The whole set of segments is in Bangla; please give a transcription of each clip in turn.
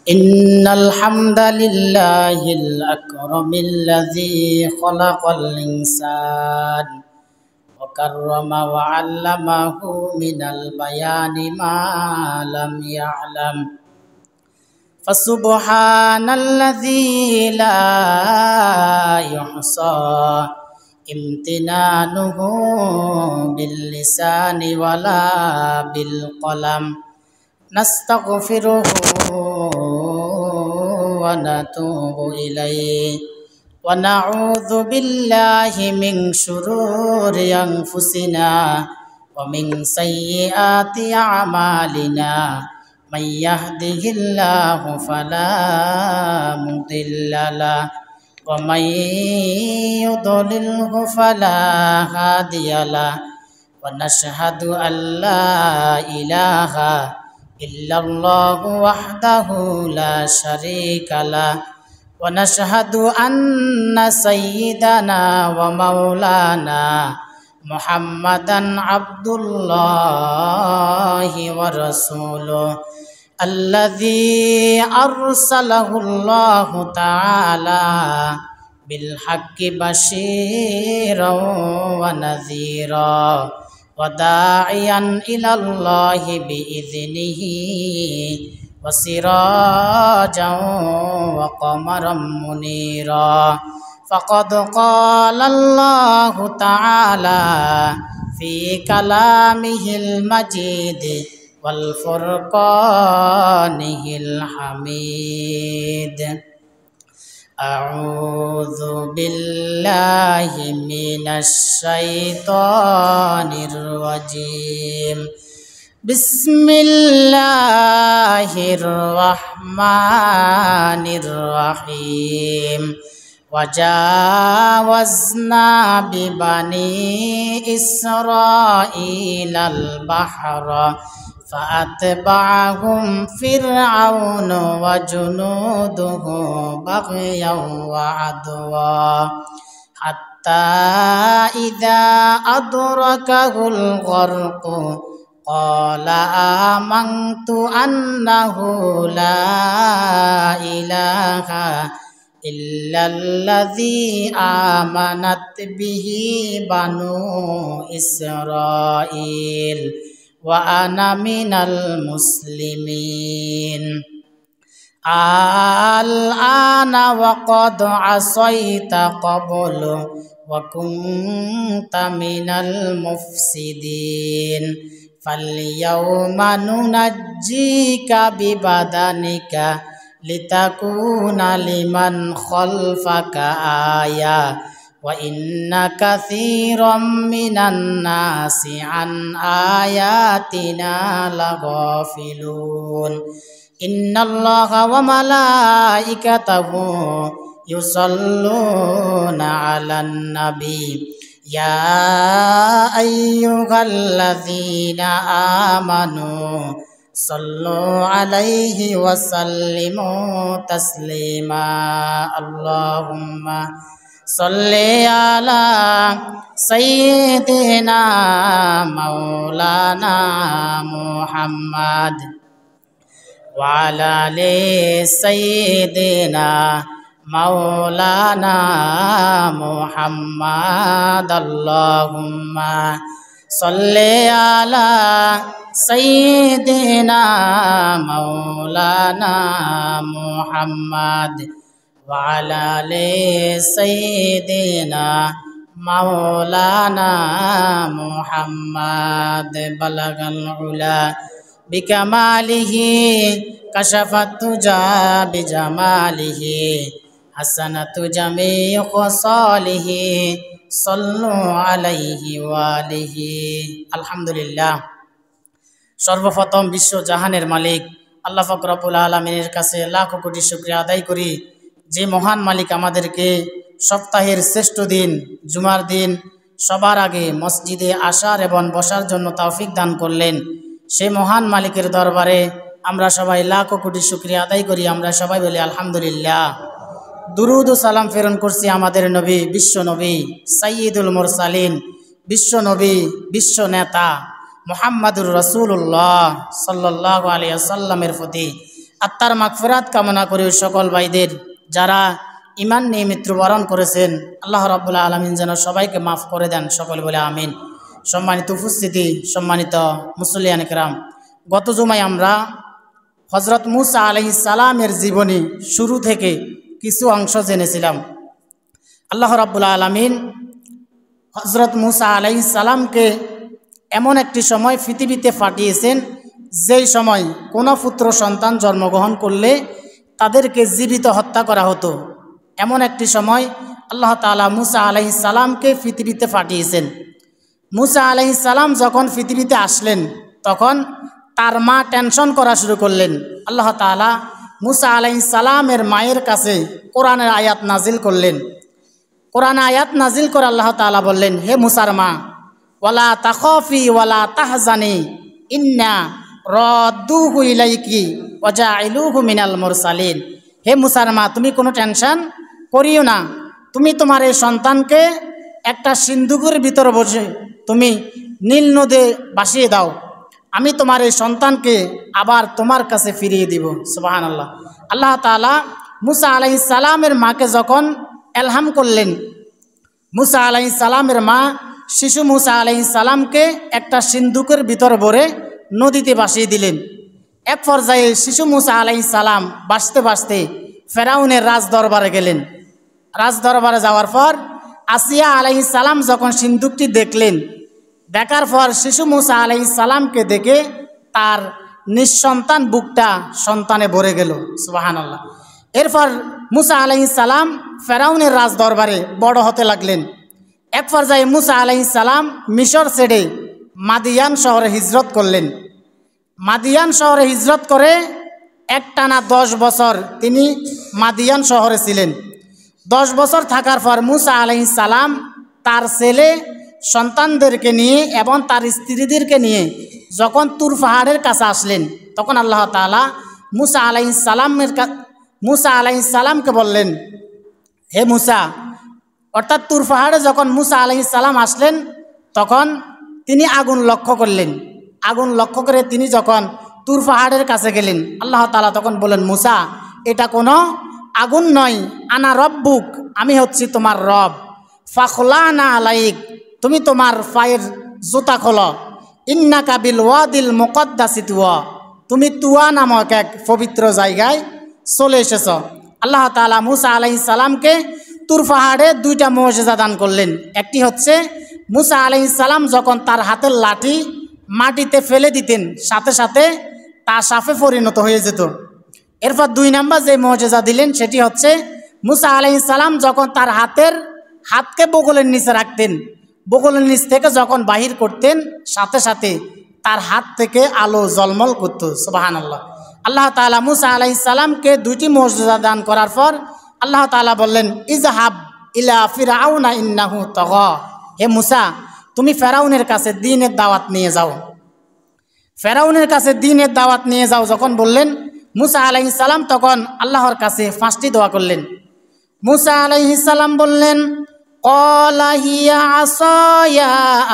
إن الحمد لله الأكرم الذي خلق الإنسان وكرم وعلمه من البيان ما لم يعلم فسبحان الذي لا يحصى امتنانه باللسان ولا بالقلم نستغفره ونتوب إليه ونعوذ بالله من شرور أنفسنا ومن سيئات أعمالنا من يهده الله فلا مضل له ومن يضلله فلا هادي له ونشهد أن لا إله إلا الله وحده لا شريك له ونشهد أن سيدنا ومولانا محمدا عبد الله ورسوله الذي أرسله الله تعالى بالحق بشيرا ونذيرا وداعيا إلى الله بإذنه وسراجا وقمرا منيرا فقد قال الله تعالى في كلامه المجيد والفرقانه الحميد أعوذ بالله من الشيطان الرجيم بسم الله الرحمن الرحيم وجاوزنا ببني إسرائيل البحر فأتبعهم فرعون وجنوده بغيا وعدوا حتى إذا أدركه الغرق قال آمنت أنه لا إله إلا الذي آمنت به بنو إسرائيل وأنا من المسلمين الآن وقد عصيت قبل وكنت من المفسدين فاليوم ننجيك ببدنك لتكون لمن خلفك آية وإن كثيرا من الناس عن آياتنا لغافلون إن الله وملائكته يصلون على النبي يا أيها الذين آمنوا صلوا عليه وسلموا تسليما اللهم صل على سيدنا مولانا محمد وعلى آل سيدنا مولانا محمد اللهم صل على سيدنا مولانا محمد وعلى آل سيدنا مولانا محمد بلغ العلا بكماله كشف الدجى بجماله حسنت جميع خصاله صلوا عليه وآله আলহামদুলিল্লাহ। সর্বপ্রথম বিশ্ব জাহানের মালিক আল্লাহ পাক রব্বুল আলামিনের কাছে লাখ কোটি শুকরিয়া আদায় করি, যে মহান মালিক আমাদেরকে সপ্তাহের শ্রেষ্ঠ দিন জুমার দিন সবার আগে মসজিদে আসার এবং বসার জন্য তৌফিক দান করলেন। সেই মহান মালিকের দরবারে আমরা সবাই লাখ কোটি শুকরিয়া আদায় করি। আমরা সবাই বলি আলহামদুলিল্লাহ। দুরুদ ও সালাম প্রেরণ করছি আমাদের নবী, বিশ্ব নবী সাইয়্যিদুল মুরসালিন, বিশ্ব নবী, বিশ্ব নেতা মুহাম্মাদুর রাসূলুল্লাহ সাল্লাল্লাহু আলাইহি ওয়াসাল্লামের প্রতি। আত্মার মাগফিরাত কামনা করি ওই সকল ভাইদের যারা ঈমান নিয়ে মৃত্যুবরণ করেছেন। আল্লাহ রাব্বুল আলামিন যেন সবাইকে মাফ করে দেন, সকল বলে আমিন। সম্মানিত উপস্থিতি, সম্মানিত মুসল্লিয়ান কিরাম, গত জুমায় আমরা হযরত মূসা আলাইহিস সালামের জীবনী শুরু থেকে কিছু অংশ জেনেছিলাম। আল্লাহ রাব্বুল আলামিন হযরত মূসা আলাইহিস সালামকে এমন একটি সময় পৃথিবীতে পাঠিয়েছেন যেই সময় কোনো পুত্র সন্তান জন্মগ্রহণ করলে তাদেরকে জীবিত হত্যা করা হতো। এমন একটি সময় আল্লাহ তাআলা মূসা আলাইহিস সালামকে পৃথিবীতে পাঠিয়েছেন। মূসা আলাইহিস সালাম যখন পৃথিবীতে আসলেন তখন তার মা টেনশন করা শুরু করলেন। আল্লাহ তাআলা মূসা আলাইহিস সালামের মায়ের কাছে কোরআনের আয়াত নাজিল করলেন। কোরআন আয়াত নাজিল করে আল্লাহ তাআলা বললেন, হে মূসার মা, ওয়ালা তাখাফি ওয়ালা তাহজানি ইন্না রাদ্দুহু ইলাইকি ওয়া জাইলুহু মিনাল মুরসালিন। হে মূসার মা, তুমি কোনো টেনশন করিও না, তুমি তোমার এই সন্তানকে একটা সিন্ধুকের ভিতরে বসে তুমি নীল নদে ভাসিয়ে দাও, আমি তোমার এই সন্তানকে আবার তোমার কাছে ফিরিয়ে দিব। সুবহানাল্লাহ। আল্লাহ তাআলা মূসা আলাইহিস সালামের মাকে যখন এলহাম করলেন, মূসা আলাইহিস সালামের মা শিশু মূসা আলাইহিস সালামকে একটা সিন্ধুকের ভিতর ভরে নদীতে ভাসিয়ে দিলেন। এক পর্যায়ে শিশু মূসা আলাইহিস সালাম ভাসতে ভাসতে ফেরাউনের রাজদরবারে গেলেন। রাজদরবারে যাওয়ার পর আসিয়া আলাইহিস সালাম যখন সিন্ধুকটি দেখলেন, দেখার পর শিশু মূসা আলাইহিস সালামকে দেখে তার নিঃসন্তান বুকটা সন্তানে ভরে গেল। সুবহানাল্লাহ। এরপর মূসা আলাইহিস সালাম ফেরাউনের রাজদরবারে বড় হতে লাগলেন। এক পর্যায়ে মূসা আলাইহিস সালাম মিশর ছেড়ে মাদিয়ান শহরে হিজরত করলেন। মাদিয়ান শহরে হিজরত করে একটানা 10 বছর তিনি মাদিয়ান শহরে ছিলেন। 10 বছর থাকার পর মূসা আলাইহিস সালাম তার ছেলে সন্তানদেরকে নিয়ে এবং তার স্ত্রীদেরকে নিয়ে যখন তুর পাহাড়ের কাছে আসলেন, তখন আল্লাহ তাআলা মূসা আলাইহিস সালামকে বললেন, হে মূসা, অর্থাৎ তুর পাহাড়ে যখন মূসা আলাইহিস সালাম আসলেন তখন তিনি আগুন লক্ষ্য করলেন। আগুন লক্ষ্য করে তিনি যখন তুর পাহাড়ের কাছে গেলেন, আল্লাহ তাআলা তখন বলেন, মূসা, এটা কোনো আগুন নয়, আনা রব্বুক, আমি হচ্ছি তোমার রব, ফাখলানা আলাইক, তুমি তোমার পায়ের জুতা খোলো, ইন্নাকা বিল ওয়াদিল মুকদ্দাসি তুয়া, তুমি তুয়া নামক এক পবিত্র জায়গায় চলে এসেছ। আল্লাহ তাআলা মূসা আলাইহিস সালামকে তুর পাহাড়ে 2টা মুজিজা দান করলেন। একটি হচ্ছে মূসা আলাইহিস সালাম যখন তার হাতের লাঠি মাটিতে ফেলে দিতেন সাথে সাথে তা সাপে পরিণত হয়ে যেত। এরপর 2 নাম্বার যে মুজিজা দিলেন সেটি হচ্ছে মূসা আলাইহিস সালাম যখন তার হাতকে বগলের নিচে রাখতেন, বগলের নিচ থেকে যখন বাহির করতেন সাথে সাথে তার হাত থেকে আলো জলমল করত। সুবহানাল্লাহ। আল্লাহ তাআলা মূসা আলাইহিস সালামকে 2টি মুজিজা দান করার পর আল্লাহ তাআলা বললেন, ইজহাব ইলা ফিরআউনা ইন্নাহু তাগা, হে মূসা, তুমি ফেরাউনের কাছে দ্বীনের দাওয়াত নিয়ে যাও। ফেরাউনের কাছে দ্বীনের দাওয়াত নিয়ে যাও যখন বললেন, মূসা আলাইহিস সালাম তখন আল্লাহর কাছে 5টি দোয়া করলেন। মূসা আলাইহিস সালাম বললেন, ক্বালা হিয়া আসায়া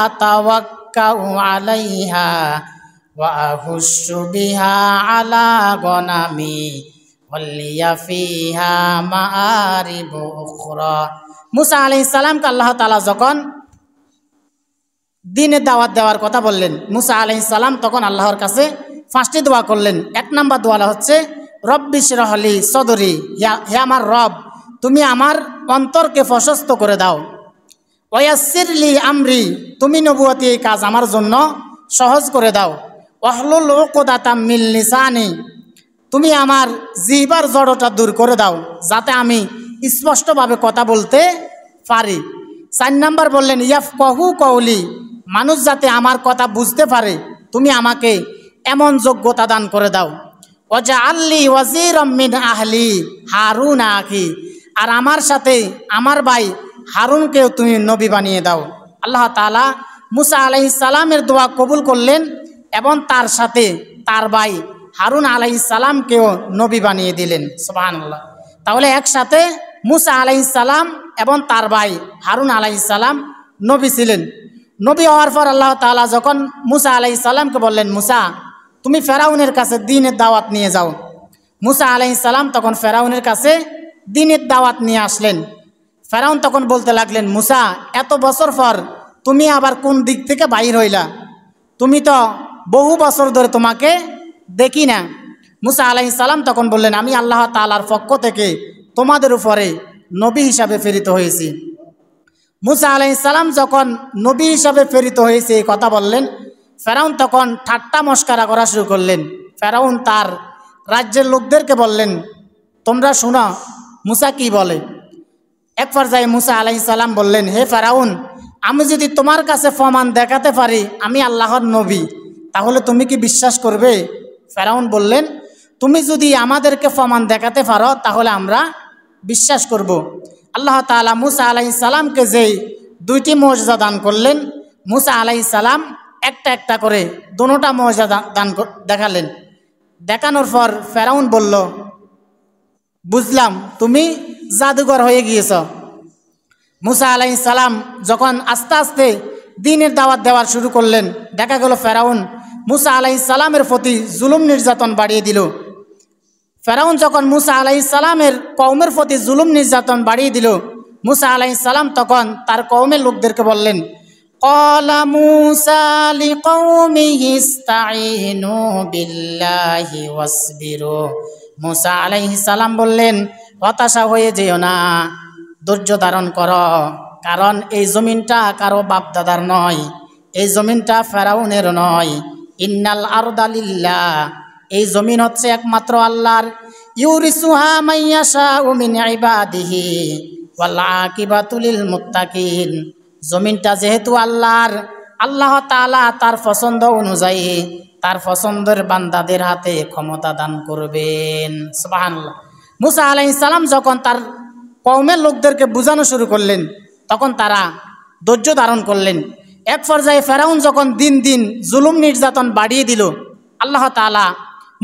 আতাওয়াক্কাউ আলাইহা ওয়া আহুশু বিহা আলা গনামি ওয়ালিয়া ফিহা মাআরিবু উখরা। মূসা আলাইহিস সালামকে আল্লাহ তাআলা যখন দ্বীনের দাওয়াত দেওয়ার কথা বললেন, মূসা আলাইহিস সালাম তখন আল্লাহর কাছে 5টি দোয়া করলেন। 1 নম্বর দোয়া হচ্ছে, রব্বি শরহ লি সদরি, হে আমার রব, তুমি আমার অন্তরকে প্রশস্ত করে দাও। ওয়াসসির লি আমরি, তুমি নবুয়তি এই কাজ আমার জন্য সহজ করে দাও। ওয়াহলুল উকদাতাম মিন লিসানি, তুমি আমার জিহ্বার জড়তা দূর করে দাও যাতে আমি স্পষ্টভাবে কথা বলতে পারি। 4 নম্বর বললেন, ইয়াফকাহু কওলি, মানুষ যাতে আমার কথা বুঝতে পারে তুমি আমাকে এমন যোগ্যতা দান করে দাও। ওয়াজআললি ওয়াজিরাম মিন আহলি হারুন আখি, আর আমার সাথে আমার ভাই হারুনকেও তুমি নবী বানিয়ে দাও। আল্লাহ তাআলা মূসা আলাইহিস সালামের দোয়া কবুল করলেন এবং তার সাথে তার ভাই হারুন আলাইহিস সালামকেও নবী বানিয়ে দিলেন। সুবহানাল্লাহ। তাহলে একসাথে মূসা আলাইহিস সালাম এবং তার ভাই হারুন আলাইহিস সালাম নবী ছিলেন। নবী হওয়ার পর আল্লাহ তাআলা যখন মূসা আলাইহিস সালামকে বললেন, মূসা, তুমি ফেরাউনের কাছে দ্বীনের দাওয়াত নিয়ে যাও। মুসা আলাইহিস সালাম তখন ফেরাউনের কাছে দ্বীনের দাওয়াত নিয়ে আসলেন। ফেরাউন তখন বলতে লাগলেন, মুসা, এত বছর পর তুমি আবার কোন দিক থেকে বাইর হইলা? তুমি তো বহু বছর ধরে তোমাকে দেখি না। মুসা আলাইহিস সালাম তখন বললেন, আমি আল্লাহ তাআলার পক্ষ থেকে তোমাদের উপরে নবী হিসাবে প্রেরিত হয়েছি। মুসা আলাইহিস সালাম যখন নবী হিসাবে প্রেরিত হয়েছে এই কথা বললেন, ফেরাউন তখন ঠাট্টা মস্করা করা শুরু করলেন। ফেরাউন তার রাজ্যের লোকদেরকে বললেন, তোমরা শোনো মুসা কি বলে। এক পর্যায়ে মুসা আলাইহিস সালাম বললেন, হে ফেরাউন, আমি যদি তোমার কাছে প্রমাণ দেখাতে পারি আমি আল্লাহর নবী, তাহলে তুমি কি বিশ্বাস করবে? ফেরাউন বললেন, তুমি যদি আমাদেরকে প্রমাণ দেখাতে পারো তাহলে আমরা বিশ্বাস করব। আল্লাহ তাআলা মুসা আলাইহিস সালামকে যেই দুইটি মুআজিজা দান করলেন, মুসা আলাইহিস সালাম একটা একটা করে দুটোটা মুআজিজা দান দেখালেন। দেখানোর পর ফেরাউন বলল, বুঝলাম তুমি জাদুঘর হয়ে গিয়েছ। মুসা আলাইহিস সালাম যখন আস্তে আস্তে দ্বীনের দাওয়াত দেওয়ার শুরু করলেন, দেখা গেল ফেরাউন মুসা আলাইহিস সালামের প্রতি জুলুম নির্যাতন বাড়িয়ে দিল। ফেরাউন যখন মুসা আলাইহিস সালামের কওমের প্রতি জুলুম নির্যাতন বাড়িয়ে দিল, মুসা আলাইহিস সালাম তখন তার কওমের লোকদেরকে বললেন, ক্বালা মুসা লিকওমিহি ইসতাঈনু বিল্লাহি ওয়াসবিরু। মুসা আলাইহিস সালাম বললেন, হতাশা হয়ে যেও না, ধৈর্য ধারণ করো, কারণ এই জমিনটা কারো বাপদাদার নয়, এই জমিনটা ফেরাউনের নয়। ইন্নাল আরদা লিল্লাহ, এই জমিন হচ্ছে একমাত্র আল্লাহর। ইউরিসুহা মাইয়াশাউ মিন ইবাদিহি ওয়াল আকিবাতু লিল মুত্তাকিন। জমিনটা যেহেতু আল্লাহর, আল্লাহ তাআলা তার পছন্দ অনুযায়ী তার পছন্দের বান্দাদের হাতে ক্ষমতা দান করবেন। সুবহানাল্লাহ। মুসা আলাইহিস সালাম যখন তার কওমের লোকদেরকে বোঝানো শুরু করলেন, তখন তারা ধৈর্য ধারণ করলেন। এক পর্যায়ে ফেরাউন যখন দিন দিন জুলুম নির্যাতন বাড়িয়ে দিল, আল্লাহ তাআলা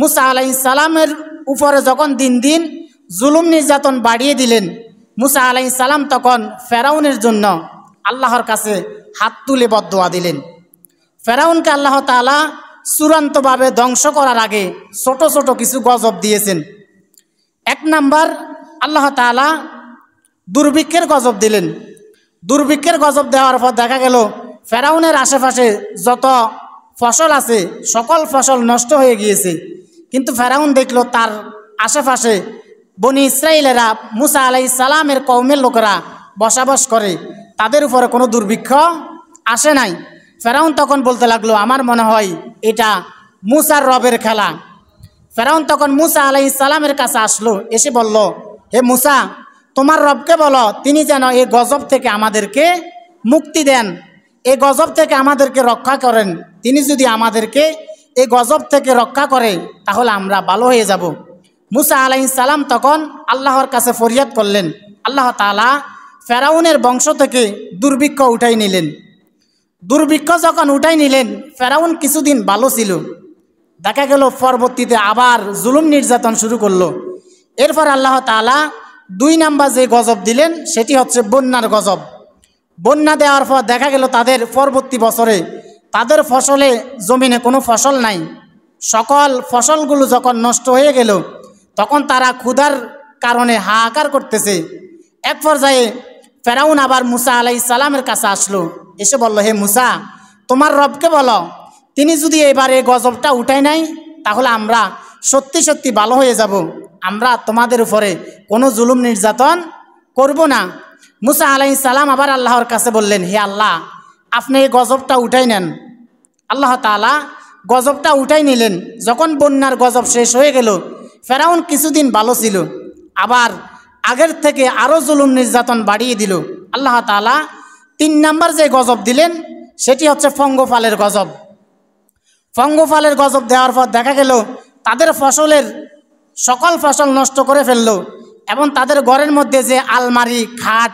মুসা আলাইহিস সালামের উপরে যখন দিন দিন জুলুম নির্যাতন বাড়িয়ে দিলেন, মুসা আলাইহিস সালাম তখন ফেরাউনের জন্য আল্লাহর কাছে হাত তুলে বদদুয়া দিলেন। ফেরাউনকে আল্লাহ তাআলা চূড়ান্তভাবে ধ্বংস করার আগে ছোট ছোট কিছু গজব দিয়েছেন। এক নাম্বার, আল্লাহ তাআলা দুর্ভিক্ষের গজব দিলেন। দুর্ভিক্ষের গজব দেওয়ার পর দেখা গেল ফেরাউনের আশেপাশে যত ফসল আছে সকল ফসল নষ্ট হয়ে গিয়েছে। কিন্তু ফেরাউন দেখলো তার আশেপাশে বনি ইসরাইলেরা, মুসা আলাইহিস সালামের কওমের লোকেরা বসবাস করে, তাদের উপরে কোনো দুর্ভিক্ষ আসে নাই। ফেরাউন তখন বলতে লাগলো, আমার মনে হয় এটা মুসার রবের খেলা। ফেরাউন তখন মুসা আলাইহিস সালামের কাছে আসলো, এসে বলল, হে মুসা, তোমার রবকে বলো তিনি যেন এই গজব থেকে আমাদেরকে মুক্তি দেন, এই গজব থেকে আমাদেরকে রক্ষা করেন। তিনি যদি আমাদেরকে এই গজব থেকে রক্ষা করে তাহলে আমরা ভালো হয়ে যাব। মুসা আলাইহিস সালাম তখন আল্লাহর কাছে ফরিয়াদ করলেন। আল্লাহ তাআলা ফেরাউনের বংশ থেকে দুর্ভিক্ষ উঠাই নিলেন। দুর্ভিক্ষ যখন উঠাই নিলেন, ফেরাউন কিছুদিন ভালো ছিল। দেখা গেল পরবর্তীতে আবার জুলুম নির্যাতন শুরু করলো। এরপর আল্লাহ তাআলা 2 নাম্বার যে গজব দিলেন সেটি হচ্ছে বন্যার গজব। বন্যা দেওয়ার পর দেখা গেল তাদের পরবর্তী বছরে তাদের ফসলে জমিনে কোনো ফসল নাই। সকল ফসলগুলো যখন নষ্ট হয়ে গেল তখন তারা ক্ষুধার কারণে হাহাকার করতেছে। এক পর্যায়ে ফেরাউন আবার মুসা আলাইহিস সালামের কাছে আসলো, এসে বলল, হে মুসা, তোমার রবকে বলো তিনি যদি এবারে গজবটা উঠায় নাই তাহলে আমরা সত্যি সত্যি ভালো হয়ে যাব, আমরা তোমাদের উপরে কোনো জুলুম নির্যাতন করব না। মুসা আলাইহিস সালাম আবার আল্লাহর কাছে বললেন, হে আল্লাহ, আপনি এই গজবটা উঠাই নেন। আল্লাহ তাআলা গজবটা উঠাই নিলেন। যখন বন্যার গজব শেষ হয়ে গেল, ফেরাউন কিছুদিন ভালো ছিল, আবার আগের থেকে আরও জুলুম নির্যাতন বাড়িয়ে দিল। আল্লাহ তাআলা 3 নাম্বার যে গজব দিলেন সেটি হচ্ছে পঙ্গপালের গজব। পঙ্গপালের গজব দেওয়ার পর দেখা গেল তাদের ফসলের সকল ফসল নষ্ট করে ফেললো এবং তাদের ঘরের মধ্যে যে আলমারি, খাট,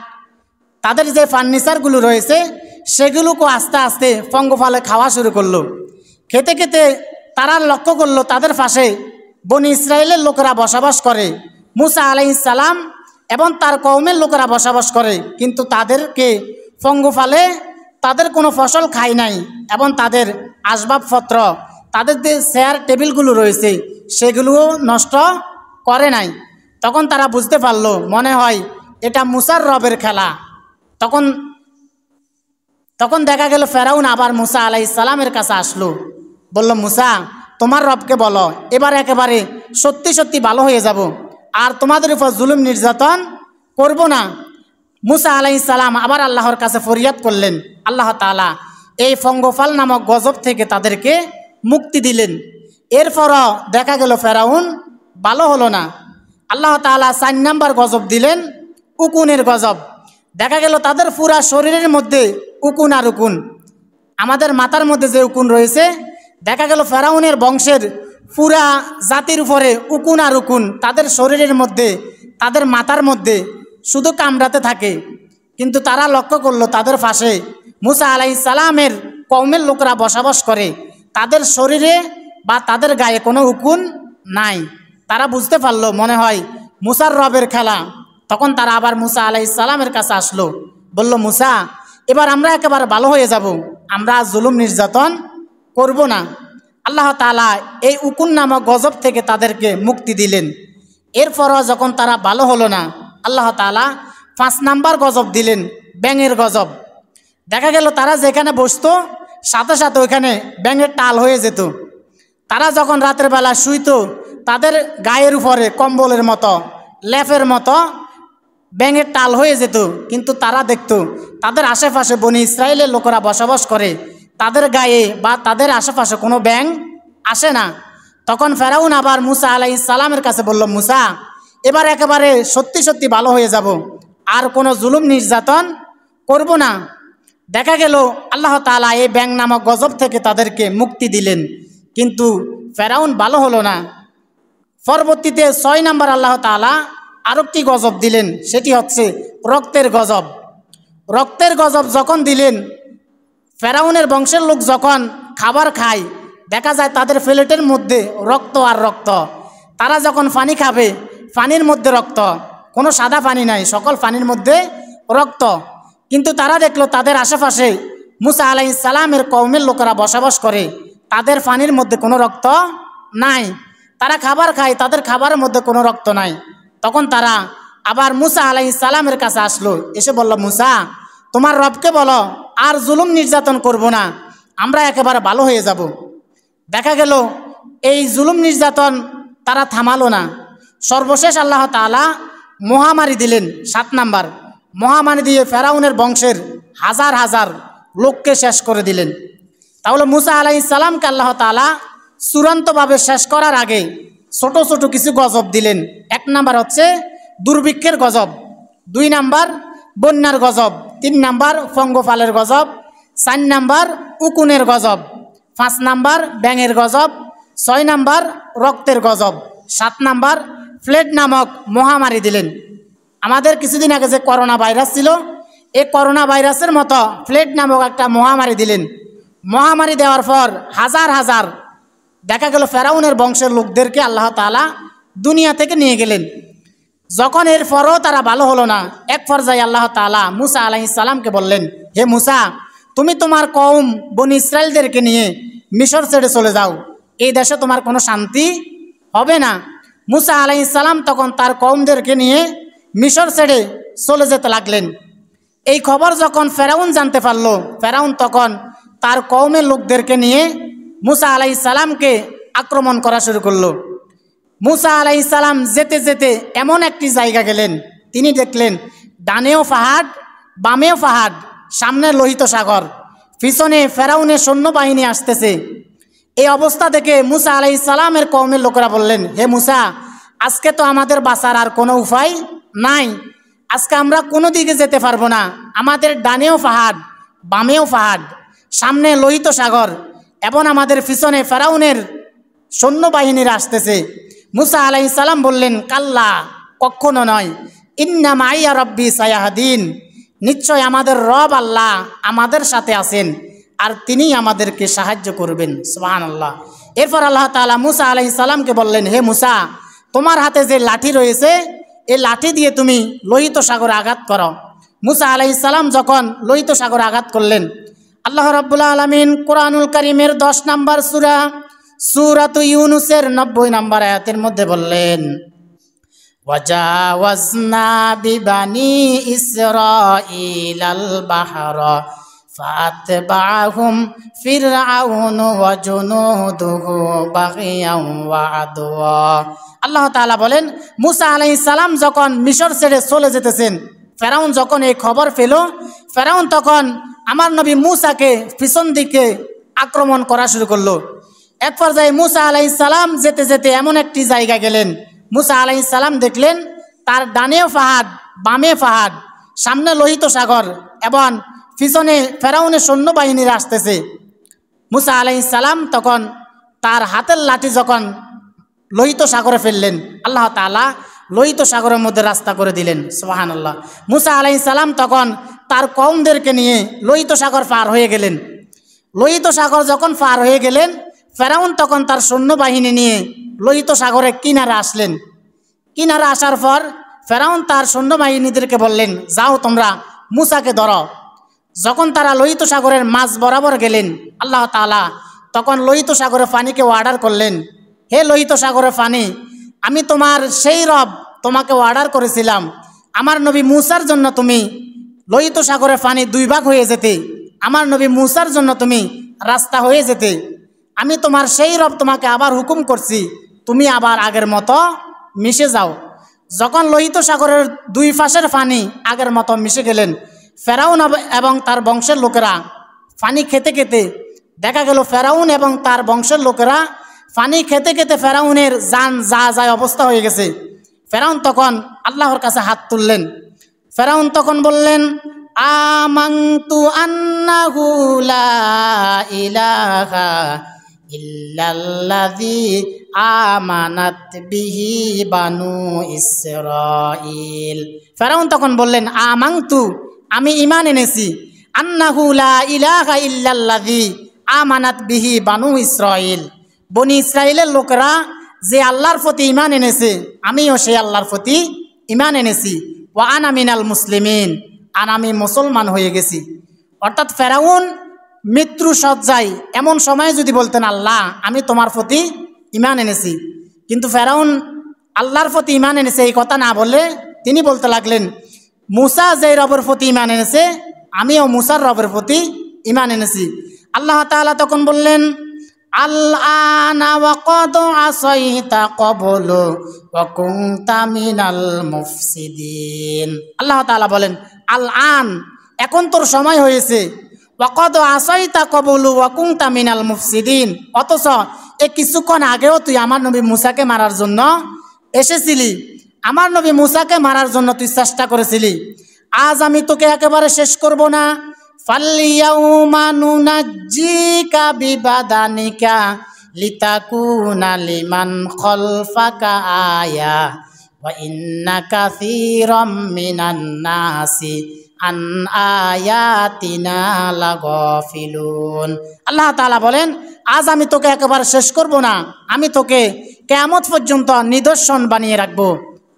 তাদের যে ফার্নিচারগুলো রয়েছে সেগুলোকে আস্তে আস্তে পঙ্গপালে খাওয়া শুরু করলো। খেতে খেতে তারা লক্ষ্য করলো তাদের পাশে বনি ইসরায়েলের লোকেরা বসবাস করে, মুসা আলাইহিস সালাম এবং তার কওমের লোকেরা বসবাস করে, কিন্তু তাদেরকে পঙ্গপালে তাদের কোনো ফসল খায় নাই এবং তাদের আসবাবপত্র, তাদের যে চেয়ার টেবিলগুলো রয়েছে সেগুলোও নষ্ট করে নাই। তখন তারা বুঝতে পারলো মনে হয় এটা মুসার রবের খেলা। তখন তখন দেখা গেল ফেরাউন আবার মুসা আলাইহিস সালামের কাছে আসলো, বলল মুসা তোমার রবকে বলো, এবার একেবারে সত্যি সত্যি ভালো হয়ে যাব, আর তোমাদের উপর জুলুম নির্যাতন করব না। মুসা আলাইহিস সালাম আবার আল্লাহর কাছে ফরিয়াদ করলেন। আল্লাহ তাআলা এই পঙ্গপাল নামক গজব থেকে তাদেরকে মুক্তি দিলেন। এরপরও দেখা গেল ফেরাউন ভালো হলো না। আল্লাহ তাআলা 4 নাম্বার গজব দিলেন, উকুনের গজব। দেখা গেল তাদের পুরা শরীরের মধ্যে উকুন আর উকুন। আমাদের মাথার মধ্যে যে উকুন রয়েছে, দেখা গেল ফেরাউনের বংশের পুরা জাতির উপরে উকুন আর উকুন তাদের শরীরের মধ্যে, তাদের মাথার মধ্যে শুধু কামড়াতে থাকে। কিন্তু তারা লক্ষ্য করলো তাদের পাশে মুসা আলাইহিস সালামের কওমের লোকরা বসবাস করে, তাদের শরীরে বা তাদের গায়ে কোনো উকুন নাই। তারা বুঝতে পারলো মনে হয় মুসার রবের খেলা। তখন তারা আবার মুসা আলাইহিস সালামের কাছে আসলো, বলল মুসা এবার আমরা একেবারে ভালো হয়ে যাব, আমরা জুলুম নির্যাতন করব না। আল্লাহ তাআলা এই উকুন নামক গজব থেকে তাদেরকে মুক্তি দিলেন। এরপরও যখন তারা ভালো হলো না, আল্লাহ তাআলা 5 নাম্বার গজব দিলেন, ব্যাঙের গজব। দেখা গেল তারা যেখানে বসতো সাথে সাথে ওইখানে ব্যাঙের টাল হয়ে যেত। তারা যখন রাতের বেলা শুইতো তাদের গায়ের উপরে কম্বলের মতো, লেপের মতো ব্যাঙের টাল হয়ে যেত। কিন্তু তারা দেখতো তাদের আশেপাশে বনি ইসরায়েলের লোকেরা বসবাস করে, তাদের গায়ে বা তাদের আশেপাশে কোনো ব্যাঙ আসে না। তখন ফেরাউন আবার মুসা আলাইহিস সালামের কাছে বলল মুসা এবার একেবারে সত্যি সত্যি ভালো হয়ে যাব, আর কোনো জুলুম নির্যাতন করব না। দেখা গেল আল্লাহ তাআলা এই ব্যাঙ নামক গজব থেকে তাদেরকে মুক্তি দিলেন। কিন্তু ফেরাউন ভালো হলো না। পরবর্তীতে 6 নাম্বার আল্লাহ তাআলা আরেকটি গজব দিলেন, সেটি হচ্ছে রক্তের গজব। রক্তের গজব যখন দিলেন, ফেরাউনের বংশের লোক যখন খাবার খায় দেখা যায় তাদের প্লেটের মধ্যে রক্ত আর রক্ত। তারা যখন পানি খাবে পানির মধ্যে রক্ত, কোনো সাদা পানি নাই, সকল পানির মধ্যে রক্ত। কিন্তু তারা দেখলো তাদের আশেপাশে মুসা আলাইহিস সালামের কওমের লোকেরা বসবাস করে, তাদের পানির মধ্যে কোনো রক্ত নাই। তারা খাবার খায়, তাদের খাবারের মধ্যে কোনো রক্ত নাই। তখন তারা আবার মুসা আলাইহিস সালামের কাছে আসলো, এসে বলল মুসা তোমার রবকে বলো আর জুলুম নির্যাতন করব না, আমরা একেবারে ভালো হয়ে যাব। দেখা গেল এই জুলুম নির্যাতন তারা থামালো না। সর্বশেষ আল্লাহ তাআলা মহামারী দিলেন। 7 নাম্বার মহামারী দিয়ে ফেরাউনের বংশের হাজার হাজার লোককে শেষ করে দিলেন। তাহলে মুসা আলাইহিস সালামকে আল্লাহ তাআলা চূড়ান্তভাবে শেষ করার আগে ছোট ছোট কিছু গজব দিলেন। 1 নাম্বার হচ্ছে দুর্ভিক্ষের গজব, 2 নাম্বার বন্যার গজব, 3 নাম্বার পঙ্গপালের গজব, 4 নাম্বার উকুনের গজব, 5 নাম্বার ব্যাঙের গজব, 6 নাম্বার রক্তের গজব, 7 নাম্বার প্লেগ নামক মহামারী দিলেন। আমাদের কিছুদিন আগে যে করোনা ভাইরাস ছিল, এই করোনা ভাইরাসের মতো প্লেগ নামক একটা মহামারী দিলেন। মহামারী দেওয়ার পর হাজার হাজার দেখা গেল ফেরাউনের বংশের লোকদেরকে আল্লাহ তাআলা দুনিয়া থেকে নিয়ে গেলেন। যখন এর পরও তারা ভালো হলো না, এক পর্যায়ে আল্লাহ তাআলা মুসা আলাইহিস সালামকে বললেন হে মুসা তুমি তোমার কওম বনি ইসরায়েলদেরকে নিয়ে মিশর ছেড়ে চলে যাও, এই দেশে তোমার কোনো শান্তি হবে না। মুসা আলাইহিস সালাম তখন তার কওমদেরকে নিয়ে মিশর ছেড়ে চলে যেতে লাগলেন। এই খবর যখন ফেরাউন জানতে পারল, ফেরাউন তখন তার কওমের লোকদেরকে নিয়ে মুসা আলাইহিস সালামকে আক্রমণ করা শুরু করলো। মুসা আলাইহিস সালাম যেতে যেতে এমন একটি জায়গা গেলেন, তিনি দেখলেন ডানেও পাহাড় বামেও পাহাড়, সামনে লোহিত সাগর, পিছনে ফেরাউনের সৈন্যবাহিনী আসতেছে। এই অবস্থা দেখে মুসা আলাইহিস সালামের কওমের লোকেরা বললেন হে মুসা আজকে তো আমাদের বাঁচার আর কোনো উপায় নাই, আজকে আমরা কোনো দিকে যেতে পারবো না, আমাদের ডানেও পাহাড় বামেও পাহাড়, সামনে লোহিত সাগর এবং আমাদের পিছনে ফেরাউনের সৈন্যবাহিনীরা আসতেছে। মুসা আলাইহিস সালাম বললেন কাল্লা, কখনো নয়, ইন্না মাইয়া রব্বি সায়াহদিন, নিশ্চয় আমাদের রব আল্লাহ আমাদের সাথে আছেন আর তিনি আমাদেরকে সাহায্য করবেন। সুবহানাল্লাহ। এরপর আল্লাহ তাআলা মুসা আলাইহিস সালামকে বললেন হে মুসা তোমার হাতে যে লাঠি রয়েছে এই লাঠি দিয়ে তুমি লোহিত সাগরে আঘাত করো। মুসা আলাইহিস সালাম যখন লোহিত সাগরে আঘাত করলেন, আল্লাহ রাব্বুল আলামিন কোরআনুল কারীমের 10 নম্বর সূরা সূরাতু ইউনূসের 90 নম্বর আয়াতের মধ্যে বললেন وجاوزنا ببني إسرائيل البحر فأتبعهم فرعون وجنوده بغيا وعدوا আল্লাহ তাআলা বলেন মুসা আলাইহিস সালাম যখন মিশর ছেড়ে চলে যেতেছেন, ফেরাউন যখন এই খবর পেল, ফেরাউন তখন আমার নবী মুসাকে পিছন দিকে আক্রমণ করা শুরু করলো। এক পর্যায়ে মুসা আলাইহিস সালাম যেতে যেতে এমন একটি জায়গা গেলেন, মুসা আলাইহিস সালাম দেখলেন তার ডানেও পাহাড়, বামে পাহাড়, সামনে লোহিত সাগর এবং পিছনে ফেরাউনের সৈন্যবাহিনীরা আসতেছে। মুসা আলাইহিস সালাম তখন তার হাতের লাঠি যখন লোহিত সাগরে ফেললেন, আল্লাহ তাআলা লোহিত সাগরের মধ্যে রাস্তা করে দিলেন। সুবহানাল্লাহ। মুসা আলাইহিস সালাম তখন তার কওমদেরকে নিয়ে লোহিত সাগর পার হয়ে গেলেন। লোহিত সাগর যখন পার হয়ে গেলেন, ফেরাউন তখন তার সৈন্যবাহিনী নিয়ে লোহিত সাগরের কিনারে আসলেন। কিনারে আসার পর ফেরাউন তার সৈন্যবাহিনীদেরকে বললেন, যাও তোমরা মুসাকে ধরো। যখন তারা লোহিত সাগরের মাঝ বরাবর গেলেন, আল্লাহ তাআলা তখন লোহিত সাগরের পানিকে অর্ডার করলেন, হে লোহিত সাগরের পানি, আমি তোমার সেই রব তোমাকে অর্ডার করেছিলাম আমার নবী মুসার জন্য তুমি লোহিত সাগরের পানি দুই ভাগ হয়ে যেতে, আমার নবী মুসার জন্য তুমি রাস্তা হয়ে যেতে। আমি তোমার সেই রব তোমাকে আবার হুকুম করছি, তুমি আবার আগের মতো মিশে যাও। যখন লোহিত সাগরের দুই পাশের পানি আগের মতো মিশে গেলেন, ফেরাউন এবং তার বংশের লোকেরা পানি খেতে খেতে দেখা গেল ফেরাউন এবং তার বংশের লোকেরা পানি খেতে খেতে ফেরাউনের জান যা যায় অবস্থা হয়ে গেছে। ফেরাউন তখন আল্লাহর কাছে হাত তুললেন। ফেরাউন তখন বললেন, আমানতু আন্নাহু লা ইলাহা ইল্লাল্লাযী আমানাত বিহি বানু ইসরাঈল। ফেরাউন তখন বললেন, আমানতু, আমি ঈমান এনেছি, আন্নাহু লা ইলাহা ইল্লাল্লাযী আমানাত বিহি বানু ইসরাঈল, বনি ইসরাইলের লোকেরা যে আল্লাহর প্রতি ঈমান এনেছে, আমিও সেই আল্লাহর প্রতি ঈমান এনেছি। ওয়া আনা মিনাল মুসলিমিন, আর আমি মুসলমান হয়ে গেছি। অর্থাৎ ফেরাউন মৃত্যু সজ্জায় এমন সময়ে যদি বলতেন, আল্লাহ আমি তোমার প্রতি ঈমান এনেছি, কিন্তু ফেরাউন আল্লাহর প্রতি ঈমান এনেছে এই কথা না বলে তিনি বলতে লাগলেন, মুসা যে রবের প্রতি ঈমান এনেছে, আমিও মুসার রবের প্রতি ঈমান এনেছি। আল্লাহ তাআলা তখন বললেন, আল-আনা ওয়া ক্বাদ আসাইতা ক্বাবলু ওয়া কুনতা মিনাল মুফসিদিন। আল্লাহ তাআলা বলেন, আল-আন, এখন তোর সময় হয়েছে, ওয়া ক্বাদ আসাইতা ক্বাবলু ওয়া কুনতা মিনাল মুফসিদিন, অথচ এই কিছুক্ষণ আগেও তুই আমার নবী মুসাকে মারার জন্য এসেছিলি, আমার নবী মুসাকে মারার জন্য তুই চেষ্টা করেছিলি। আজ আমি তোকে একেবারে শেষ করব না। ফালইয়াউমা নুনাজ্জিকা বিবাদানিকা লিতাকুনা লিমান খালফাকা আয়া ওয়া ইন্না কাসীরাম মিনান নাসি আন আয়াতিনা লাগাফিলুন। আল্লাহ তাআলা বলেন, আজ আমি তোকে একেবারে শেষ করব না, আমি তোকে কিয়ামত পর্যন্ত নিদর্শন বানিয়ে রাখবো,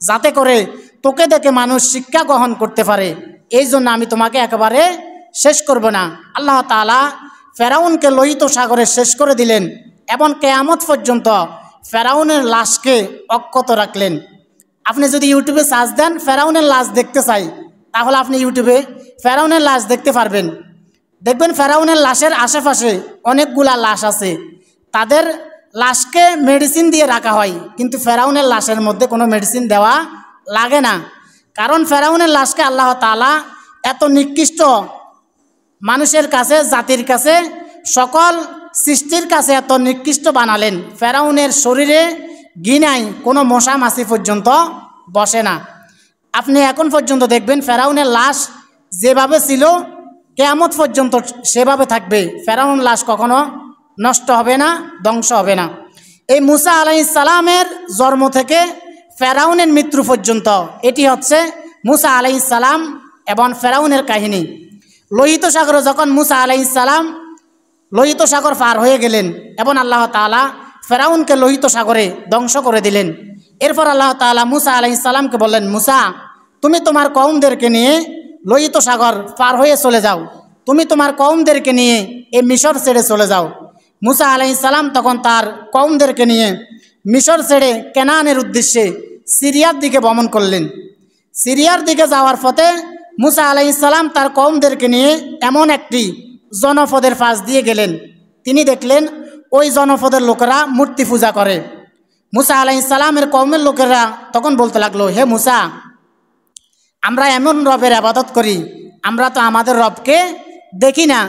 যাতে করে তোকে দেখে মানুষ শিক্ষা গ্রহণ করতে পারে। এই জন্য আমি তোমাকে একেবারে শেষ করব না। আল্লাহ তাআলা ফেরাউনকে লোহিত সাগরে শেষ করে দিলেন এবং কিয়ামত পর্যন্ত ফেরাউনের লাশকে অক্ষত রাখলেন। আপনি যদি ইউটিউবে সার্চ দেন ফেরাউনের লাশ দেখতে চাই, তাহলে আপনি ইউটিউবে ফেরাউনের লাশ দেখতে পারবেন। দেখবেন ফেরাউনের লাশের আশেপাশে অনেকগুলা লাশ আছে, তাদের লাশকে মেডিসিন দিয়ে রাখা হয়, কিন্তু ফেরাউনের লাশের মধ্যে কোনো মেডিসিন দেওয়া লাগে না। কারণ ফেরাউনের লাশকে আল্লাহ তাআলা এত নিকৃষ্ট মানুষের কাছে, জাতির কাছে, সকল সৃষ্টির কাছে এত নিকৃষ্ট বানালেন, ফেরাউনের শরীরে ঘৃণায় কোনো মশা মাছি পর্যন্ত বসে না। আপনি এখন পর্যন্ত দেখবেন ফেরাউনের লাশ যেভাবে ছিল কিয়ামত পর্যন্ত সেভাবে থাকবে। ফেরাউন লাশ কখনো নষ্ট হবে না, ধ্বংস হবে না। এই মুসা আলাইহিস সালামের জন্ম থেকে ফেরাউনের মৃত্যু পর্যন্ত এটি হচ্ছে মুসা আলাইহিস সালাম এবং ফেরাউনের কাহিনী। লোহিত সাগরে যখন মুসা আলাইহিস সালাম লোহিত সাগর পার হয়ে গেলেন এবং আল্লাহ তাআলা ফেরাউনকে লোহিত সাগরে ধ্বংস করে দিলেন। এরপর আল্লাহ তাআলা মুসা আলাইহিস সালামকে বললেন, মুসা তুমি তোমার কওমদেরকে নিয়ে লোহিত সাগর পার হয়ে চলে যাও, তুমি তোমার কওমদেরকে নিয়ে এই মিশর ছেড়ে চলে যাও। মুসা আলাইহিস সালাম তখন তার কওমদেরকে নিয়ে মিশর ছেড়ে কেনানের উদ্দেশ্যে সিরিয়ার দিকে ভ্রমণ করলেন। সিরিয়ার দিকে যাওয়ার পথে মুসা আলাইহিস সালাম তার কওমদেরকে নিয়ে এমন একটি জনপদের পাশ দিয়ে গেলেন। তিনি দেখলেন ওই জনপদের লোকেরা মূর্তি পূজা করে। মুসা আলাইহিস সালামের কওমের লোকেরা তখন বলতে লাগলো, হে মুসা, আমরা এমন রবের ইবাদত করি, আমরা তো আমাদের রবকে দেখি না,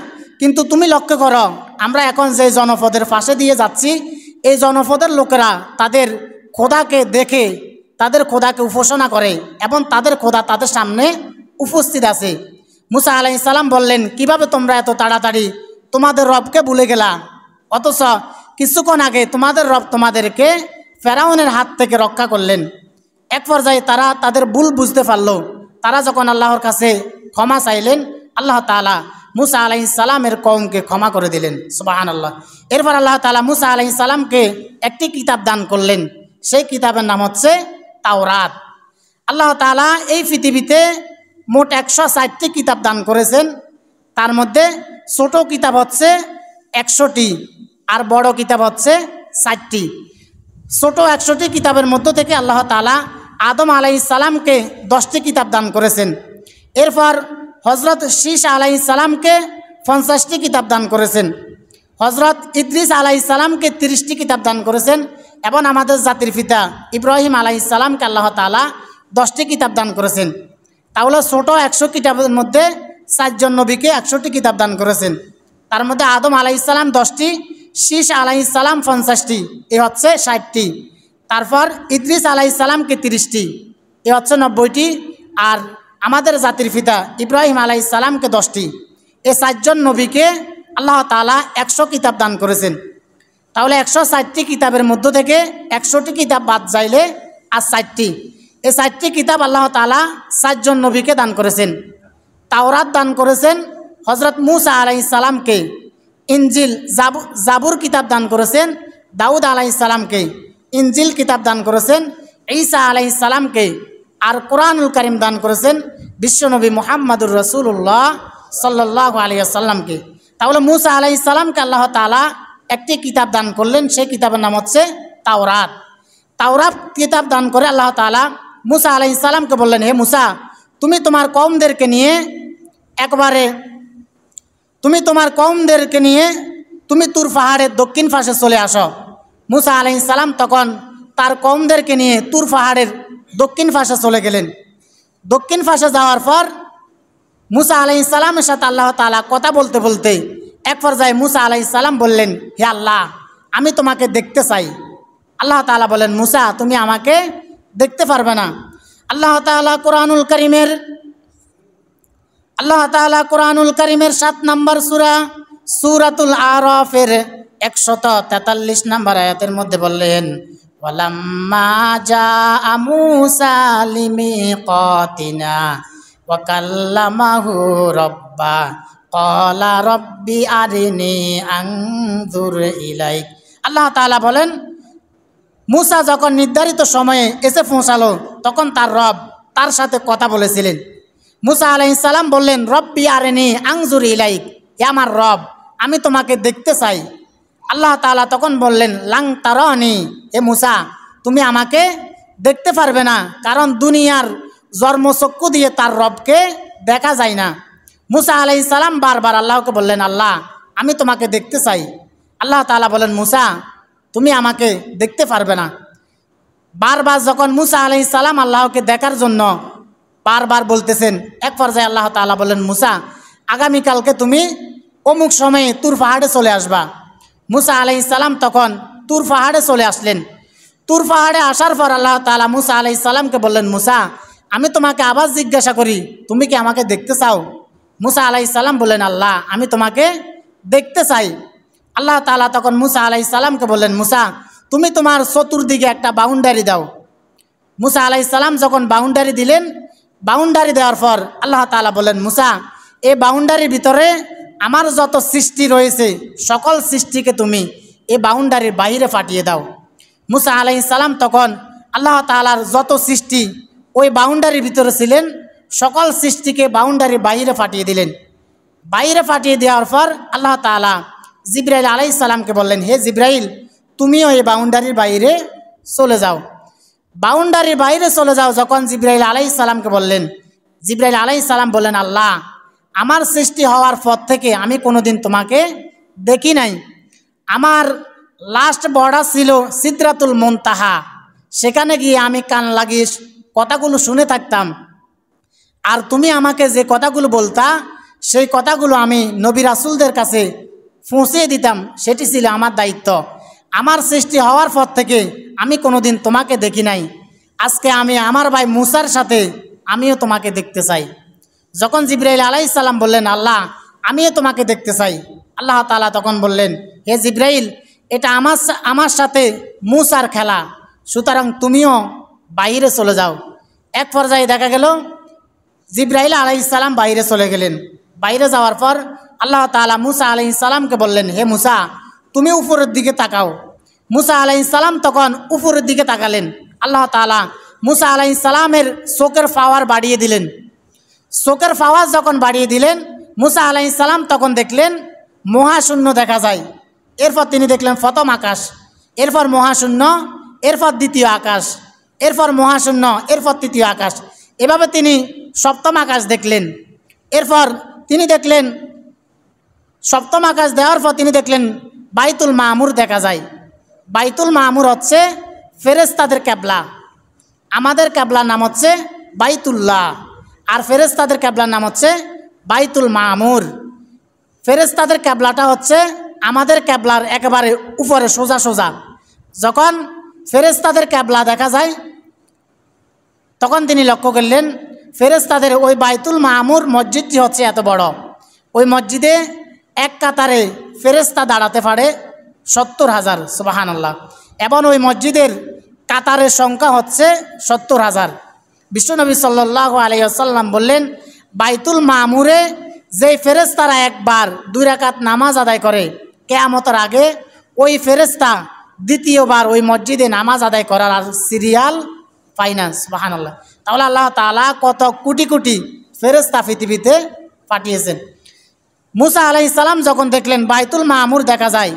কিন্তু তুমি লক্ষ্য করো আমরা এখন যে জনপদের পাশে দিয়ে যাচ্ছি, এই জনপদের লোকেরা তাদের খোদাকে দেখে তাদের খোদাকে উপাসনা করে এবং তাদের খোদা তাদের সামনে উপস্থিত আছে। মুসা আলাইহিস সালাম বললেন, কিভাবে তোমরা এত তাড়াতাড়ি তোমাদের রবকে ভুলে গেলা, অথচ কিছুক্ষণ আগে তোমাদের রব তোমাদেরকে ফেরাউনের হাত থেকে রক্ষা করলেন। এক পর্যায়ে তারা তাদের ভুল বুঝতে পারল। তারা যখন আল্লাহর কাছে ক্ষমা চাইলেন, আল্লাহ তাআলা মুসা আলাইহিস সালামের কওমকে ক্ষমা করে দিলেন। সুবহানাল্লাহ। এরপর আল্লাহ তাআলা মুসা আলাইহিস সালামকে একটি কিতাব দান করলেন। সেই কিতাবের নাম হচ্ছে তাওরাত। আল্লাহ তাআলা এই পৃথিবীতে মোট 160টি কিতাব দান করেছেন। তার মধ্যে ছোট কিতাব হচ্ছে 100টি আর বড় কিতাব হচ্ছে 60টি। ছোট 100টি কিতাবের মধ্য থেকে আল্লাহ তাআলা আদম আলাইহিস সালামকে 10টি কিতাব দান করেছেন। এরপর হযরত শীস আলাইহিস সালামকে 50টি কিতাব দান করেছেন। হযরত ইদ্রিস আলাইহিস সালামকে 30টি কিতাব দান করেছেন এবং আমাদের জাতির পিতা ইব্রাহিম আলাইহিস সালামকে আল্লাহ তাআলা 10টি কিতাব দান করেছেন। তাহলে ছোট 100 কিতাবের মধ্যে 4 জন নবীকে 100টি কিতাব দান করেছেন। তার মধ্যে আদম আলাইহিস সালাম 10টি, শীস আলাইহিস সালাম 50টি, এ হচ্ছে 60টি। তারপর ইদ্রিস আলাইহিস সালামকে 30টি, এ হচ্ছে 90টি। আর আমাদের জাতির পিতা ইব্রাহিম আলাইহিস সালামকে 10টি। এই 4 জন নবীকে আল্লাহ তাআলা 100 কিতাব দান করেছেন। তাহলে 160টি কিতাবের মধ্য থেকে 100টি কিতাব বাদ যাইলে আর 60টি। এই 60টি কিতাব আল্লাহ তাআলা 4 জন নবীকে দান করেছেন। তাওরাত দান করেছেন হযরত মুসা আলাইহিস সালামকে। ইনজিল জাবুর কিতাব দান করেছেন দাউদ আলাইহিস সালামকে। ইনজিল কিতাব দান করেছেন ঈসা আলাইহিস সালামকে। আর কোরআনুল কারীম দান করেছেন বিশ্বনবী মুহাম্মদুর রাসূলুল্লাহ সাল্লাল্লাহু আলাইহি ওয়াসাল্লামকে। তাহলে মুসা আলাইহিস সালামকে আল্লাহ তাআলা একটি কিতাব দান করলেন, সেই কিতাবের নাম হচ্ছে তাওরাত। তাওরাত কিতাব দান করে আল্লাহ তাআলা মুসা আলাইহিস সালামকে বললেন, হে মুসা, তুমি তোমার কওমদেরকে নিয়ে তুমি তুর পাহাড়ের দক্ষিণ পাশে চলে আসো। মুসা আলাইহিস সালাম তখন তার কওমদেরকে নিয়ে তুর পাহাড়ের দক্ষিণ পাশে চলে গেলেন। দক্ষিণ পাশে যাওয়ার পর মুসা আলাইহিস সালামের সাথে আল্লাহ তাআলা কথা বলতে বলতে এক পর্যায়ে মুসা আলাইহিস সালাম বললেন, হে আল্লাহ, আমি তোমাকে দেখতে চাই। আল্লাহ তাআলা বলেন, মুসা, তুমি আমাকে দেখতে পারবে না। আল্লাহ তাআলা কোরআনুল কারীমের 7 নম্বর সূরাতুল আরাফের 143 নম্বর আয়াতের মধ্যে বললেন, ওয়ালাম্মা জাআ মূসা লিমিকাতিনা ওয়া কাল্লামাহু রাব্বা ক্বালা রাব্বি আরিনি আনজুর ইলাইক। আল্লাহ তাআলা বলেন, মুসা যখন নির্ধারিত সময়ে এসে পৌঁছালো তখন তার রব তার সাথে কথা বলেছিলেন। মুসা আলাইহিস সালাম বললেন, রব্বি আরিনি আনজুর ইলাইক, হে আমার রব, আমি তোমাকে দেখতে চাই। আল্লাহ তাআলা তখন বললেন, লাং তারানি, হে মুসা, তুমি আমাকে দেখতে পারবে না, কারণ দুনিয়ার জন্মচক্ষু দিয়ে তার রবকে দেখা যায় না। মুসা আলাইহিস সালাম বারবার আল্লাহকে বললেন, আল্লাহ, আমি তোমাকে দেখতে চাই। আল্লাহ তাআলা বলেন, মুসা, তুমি আমাকে দেখতে পারবে না। বারবার যখন মুসা আলাইহিস সালাম আল্লাহকে দেখার জন্য বারবার বলতেছেন, এক পর্যায়ে আল্লাহ তাআলা বলেন, মুসা, আগামীকালকে তুমি অমুক সময়ে তুর পাহাড়ে চলে আসবা। মুসা আলাইহিস সালাম তখন তুর পাহাড়ে চলে আসলেন। তুর পাহাড়ে আসার পর আল্লাহ তাআলা মুসা আলাইহিস সালামকে বললেন, মুসা, আমি তোমাকে আবার জিজ্ঞাসা করি, তুমি কি আমাকে দেখতে চাও? মুসা আলাইহিস সালাম বললেন, আল্লাহ, আমি তোমাকে দেখতে চাই। আল্লাহ তাআলা তখন মুসা আলাইহিস সালামকে বললেন, মুসা, তুমি তোমার চতুর্দিকে একটা বাউন্ডারি দাও। মুসা আলাইহিস সালাম যখন বাউন্ডারি দিলেন, বাউন্ডারি দেওয়ার পর আল্লাহ তাআলা বললেন, মুসা, এই বাউন্ডারির ভিতরে আমার যত সৃষ্টি রয়েছে সকল সৃষ্টিকে তুমি এই বাউন্ডারির বাইরে পাঠিয়ে দাও। মুসা আলাইহিস সালাম তখন আল্লাহ তাআলার যত সৃষ্টি ওই বাউন্ডারির ভিতরে ছিলেন সকল সৃষ্টিকে বাউন্ডারির বাইরে পাঠিয়ে দিলেন। বাইরে পাঠিয়ে দেওয়ার পর আল্লাহ তাআলা জিবরাইল আলাইহিস সালামকে বললেন, হে জিবরাইল, তুমিও এই বাউন্ডারির বাইরে চলে যাও। বাউন্ডারির বাইরে চলে যাও। যখন জিবরাইল আলাইহিস সালামকে বললেন, জিবরাইল আলাইহিস সালাম বললেন, আল্লাহ, আমার সৃষ্টি হওয়ার পর থেকে আমি কোনোদিন তোমাকে দেখি নাই। আমার লাস্ট বর্ডার ছিল সিদরাতুল মুনতাহা, সেখানে গিয়ে আমি কান লাগিয়ে কথাগুলো শুনে থাকতাম। আর তুমি আমাকে যে কথাগুলো বলতা, সেই কথাগুলো আমি নবী রাসূলদের কাছে পৌঁছিয়ে দিতাম, সেটি ছিল আমার দায়িত্ব। আমার সৃষ্টি হওয়ার পর থেকে আমি কোনোদিন তোমাকে দেখি নাই। আজকে আমি আমার ভাই মুসার সাথে আমিও তোমাকে দেখতে চাই। যখন জিবরাইল আলাইহিস সালাম বললেন, আল্লাহ, আমিও তোমাকে দেখতে চাই, আল্লাহ তাআলা তখন বললেন, হে জিবরাইল, এটা আমার সাথে মুসার খেলা, সুতরাং তুমিও বাইরে চলে যাও। এক পর্যায়ে দেখা গেল জিবরাইল আলাইহিস সালাম বাইরে চলে গেলেন। বাইরে যাওয়ার পর আল্লাহ তাআলা মুসা আলাইহিস সালামকে বললেন, হে মুসা, তুমি উপরের দিকে তাকাও। মুসা আলাইহিস সালাম তখন উপরের দিকে তাকালেন। আল্লাহ তাআলা মুসা আলাইহিস সালামের চোখের পাওয়ার বাড়িয়ে দিলেন। চোখের পাওয়ার যখন বাড়িয়ে দিলেন, মুসা আলাইহিস সালাম তখন দেখলেন মহাশূন্য দেখা যায়। এরপর তিনি দেখলেন প্রথম আকাশ, এরপর মহাশূন্য, এরপর দ্বিতীয় আকাশ, এরপর মহাশূন্য, এরপর তৃতীয় আকাশ। এভাবে তিনি সপ্তম আকাশ দেখলেন। এরপর তিনি দেখলেন সপ্তম আকাশ দেওয়ার পর তিনি দেখলেন বাইতুল মামুর দেখা যায়। বাইতুল মামুর হচ্ছে ফেরেশতাদের কেবলা। আমাদের কেবলার নাম হচ্ছে বাইতুল্লাহ, আর ফেরেশতাদের কেবলার নাম হচ্ছে বাইতুল মামুর। ফেরেশতাদের কেবলাটা হচ্ছে আমাদের কেবলার একেবারে উপরে সোজা সোজা। যখন ফেরেশতাদের কেবলা দেখা যায়, তখন তিনি লক্ষ্য করলেন ফেরেশতাদের ওই বাইতুল মামুর মসজিদটি হচ্ছে এত বড়। ওই মসজিদে এক কাতারে ফেরেশতা দাঁড়াতে পারে 70,000, সুবহানাল্লাহ। এবং ওই মসজিদের কাতারের সংখ্যা হচ্ছে 70,000। বিশ্বনবী সাল্লাল্লাহু আলাইহি ওয়াসাল্লাম বললেন, বাইতুল মামুরে যেই ফেরেশতারা একবার 2 রাকাত নামাজ আদায় করে, কিয়ামতের আগে ওই ফেরেশতা দ্বিতীয়বার ওই মসজিদে নামাজ আদায় করার আর সিরিয়াল ফাইন্যান্স, সুবহানাল্লাহ। তাহলে আল্লাহ তাআলা কত কোটি কোটি ফেরেশতা পৃথিবীতে পাঠিয়েছেন। মুসা আলাইহিস সালাম যখন দেখলেন বাইতুল মামুর দেখা যায়,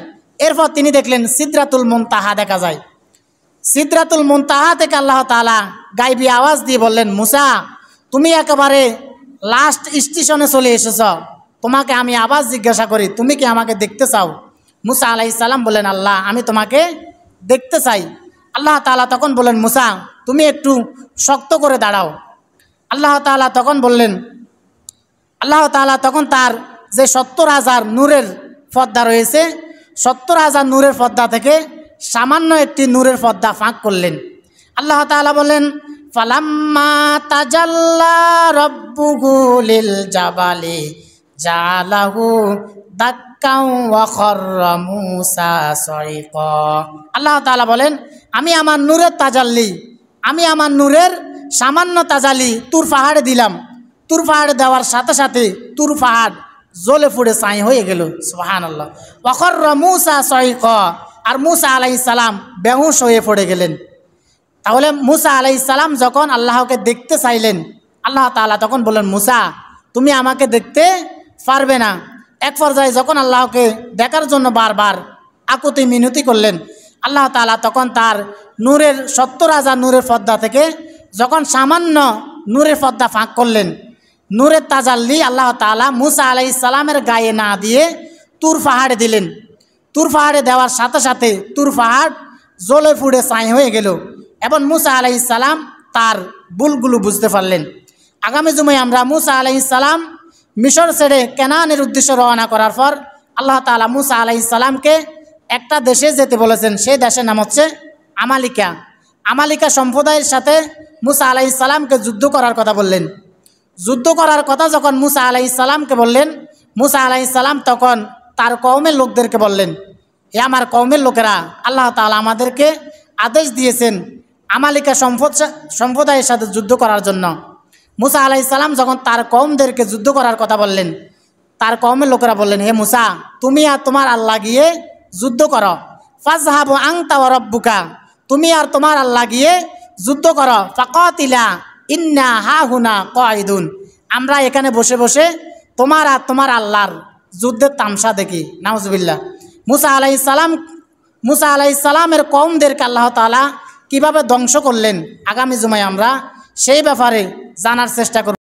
এরপর তিনি দেখলেন সিদরাতুল মুনতাহা দেখা যায়। সিদরাতুল মুনতাহা থেকে আল্লাহ তাআলা গায়বী আওয়াজ দিয়ে বললেন, মুসা, তুমি একেবারে লাস্ট স্টেশনে চলে এসেছ, তোমাকে আমি আবার জিজ্ঞাসা করি, তুমি কি আমাকে দেখতে চাও? মুসা আলাইহিস সালাম বললেন, আল্লাহ, আমি তোমাকে দেখতে চাই। আল্লাহ তাআলা তখন বললেন, মুসা, তুমি একটু শক্ত করে দাঁড়াও। আল্লাহ তাআলা তখন বললেন, আল্লাহ তাআলা তখন তার যে 70,000 নূরের পর্দা রয়েছে, 70,000 নূরের পর্দা থেকে সামান্য একটি নূরের পর্দা ফাঁক করলেন। আল্লাহ তাআলা বলেন, ফালাম্মা তাজাল্লা রাব্বুহু লিল জাবালি জালাহু দাক্কাও ওয়া খাররা মূসা সাইকা। আল্লাহ তাআলা বলেন, আমি আমার নূরের তাজাল্লি, আমি আমার নূরের সামান্য তাজাল্লি তুর পাহাড়ে দিলাম। তুর পাহাড়ে দেওয়ার সাথে সাথে তুর পাহাড় জ্বলে পুড়ে ছাই হয়ে গেল, সুবহানাল্লাহ। ওয়া খাররা মূসা সাইকা, আর মূসা আলাইহিস সালাম বেহুশ হয়ে পড়ে গেলেন। তাহলে মূসা আলাইহিস সালাম যখন আল্লাহকে দেখতে চাইলেন, আল্লাহ তাআলা তখন বললেন, মূসা, তুমি আমাকে দেখতে পারবে না। এক পর্যায়ে যখন আল্লাহকে দেখার জন্য বারবার আকুতি মিনতি করলেন, আল্লাহ তাআলা তখন তার নূরের 70,000 নূরের পর্দা থেকে যখন সামান্য নূরের পর্দা ফাঁক করলেন, নূরের তাজাল্লি আল্লাহ তাআলা মূসা আলাইহিস সালামের গায়ে না দিয়ে তুর পাহাড়ে দিলেন। তুর পাহাড়ে দেওয়ার সাথে সাথে তুর পাহাড় জ্বলে পুড়ে ছাই হয়ে গেল এবং মূসা আলাইহিস সালাম তার ভুলগুলো বুঝতে পারলেন। আগামী জুমায় আমরা মূসা আলাইহিস সালাম মিশর ছেড়ে কেনানের উদ্দেশ্যে রওনা করার পর আল্লাহ তাআলা মূসা আলাইহিস সালামকে একটা দেশে যেতে বলেছেন, সেই দেশের নাম হচ্ছে আমালিকা। আমালিকা সম্প্রদায়ের সাথে মূসা আলাইহিস সালামকে যুদ্ধ করার কথা বললেন। যুদ্ধ করার কথা যখন মূসা আলাইহিস সালামকে বললেন, মূসা আলাইহিস সালাম তখন তার কওমের লোকদেরকে বললেন, হে আমার কওমের লোকেরা, আল্লাহ তাআলা আমাদেরকে আদেশ দিয়েছেন আমালিকা সম্প্রদায়ের সাথে যুদ্ধ করার জন্য। মূসা আলাইহিস সালাম যখন তার কওমদেরকে যুদ্ধ করার কথা বললেন, তার কওমের লোকেরা বললেন, হে মূসা, তুমি আর তোমার আল্লাহ গিয়ে যুদ্ধ করো। ফাযহাবু আনতা ওয়া রাব্বুকা, তুমি আর তোমার আল্লাহ গিয়ে যুদ্ধ করো। ফাকাতিলা ইন্না হাহুনা কাঈদুন, আমরা এখানে বসে বসে তোমার আর তোমার আল্লাহর যুদ্ধের তামসা দেখি। নাউজুবিল্লাহ। মূসা আলাইহিস সালামের কওমদেরকে আল্লাহ তাআলা কিভাবে ধ্বংস করলেন আগামী জুমায় আমরা সেই ব্যাপারে জানার চেষ্টা করব।